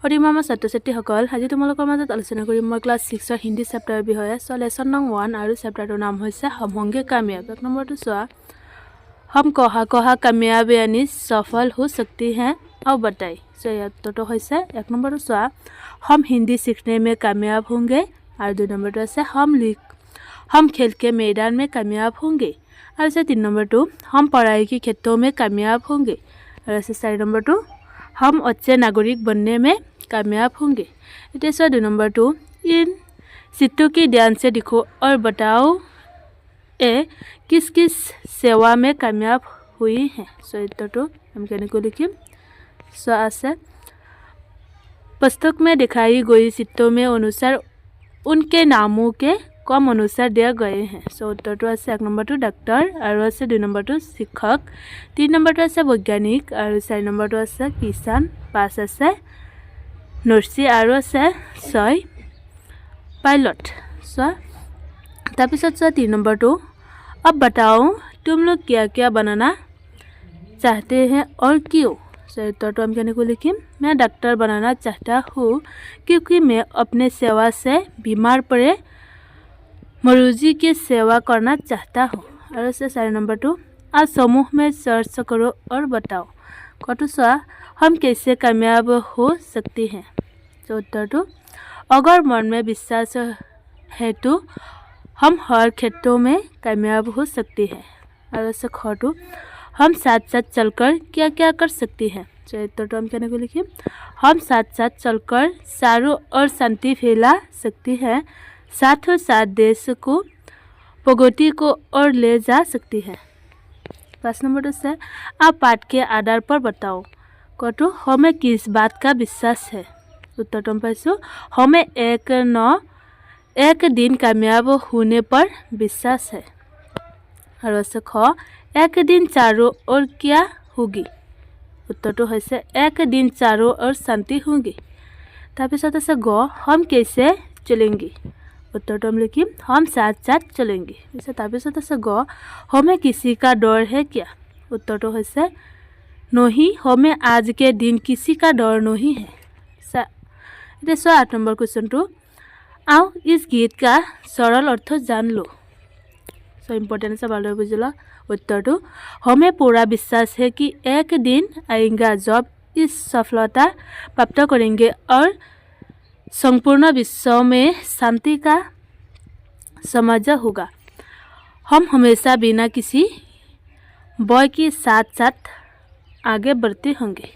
অতিমৰমৰ ছাত্ৰ ছাত্ৰীসকল, আজি তোমালোকৰ মাজত আলোচনা কৰিম মই ক্লাছ 6ৰ হিন্দী চেপ্টাৰৰ বিষয়ে। লেসন নং 1 আৰু চেপ্টাৰটোৰ নাম হৈছে हम होंगे कामयाब। এক নম্বৰটো চোৱা, हम कहा कामयाब यानी सफल हो सकती हैं और बताई। ইয়াতো হৈছে এক নম্বৰটো চোৱা, हम हिंदी सीखने में कामयाब होंगे और 2 নম্বৰটো আছে हम खेल के मैदान में कामयाब होंगे और 3 নম্বৰটো हम पढ़ाई के क्षेत्रों में कामयाब होंगे और 4 নম্বৰটো हम अच्छे नागरिक बनने में कामयाब होंगे। इतने 2 নম্বৰটো इन चित्रों की ध्यान से देखो और बताओ ए किस किस सेवा में कामयाब हुई हैं। तो हम केनेকৈ लिखिम আছে, पुस्तक में दिखाई गई चित्रों में अनुसार उनके नामों के कम अनुसार दिया गए हैं। उत्तरটো আছে 1 নম্বৰটো ডাক্তৰ আৰু আছে 2 নম্বৰটো শিক্ষক, 3 নম্বৰটো আছে বৈজ্ঞানিক আৰু 4 নম্বৰটো আছে কিষাণ, 5 আছে नर्सी और আছে 6 पायलट। তাৰপিছত 3 নম্বৰটো अब बताओ तुम लोग क्या क्या बनाना चाहते हैं और क्यों। उत्तरটো हम केनेকৈ लिखिम, मैं डॉक्टर बनाना चाहता हूँ क्योंकि मैं अपने सेवा से बीमार पड़े मरीजों की सेवा करना चाहता हूँ और 4 নম্বৰটো आज समूह में चर्चा करो और बताओ। कतो चोआ, हम कैसे कामयाब हो सकती हैं। उत्तरটো अगर मन में विश्वास है तो हम हर क्षेत्रों में कामयाब हो सकती हैं और खटो हम साथ साथ चलकर क्या क्या कर सकती हैं। उत्तरটো हम केनेকৈ लिखिम, हम साथ साथ चलकर चारों ओर शांति फैला सकती हैं, साथ ही साथ देश को प्रगति को ओर ले जा सकती हैं। 5 নম্বৰটো से आप पाठ के आधार पर बताओ। कतो हमें किस बात का विश्वास है। उत्तरটো हम पाइছোঁ, हमें एक दिन कामयाब होने पर विश्वास है और ख एक दिन चारों ओर क्या होगी। उत्तरটো হৈছে एक दिन चारों ओर शांति होगी। তাৰপিছত আছে ग हम कैसे चलेंगे। उत्तरটো हम लिखिम, हम साथ साथ चलेंगे। তাৰপিছত আছে ग हमें किसी का डर है क्या। उत्तरটো হৈছে नहीं, हमें आज के दिन किसी का डर नहीं है। এতিয়া 8 নম্বৰ क्वेश्चनটো, आओ इस गीत का सरल अर्थ जान लो। इम्पोर्टेंट है, भालदरे बुझि लो। उत्तरটো हमें पूरा विश्वास है कि एक दिन आएगा जब इस सफलता प्राप्त करेंगे और संपूर्ण विश्व में शांति का समाज होगा। हम हमेशा बिना किसी भय के साथ साथ आगे बढ़ते होंगे।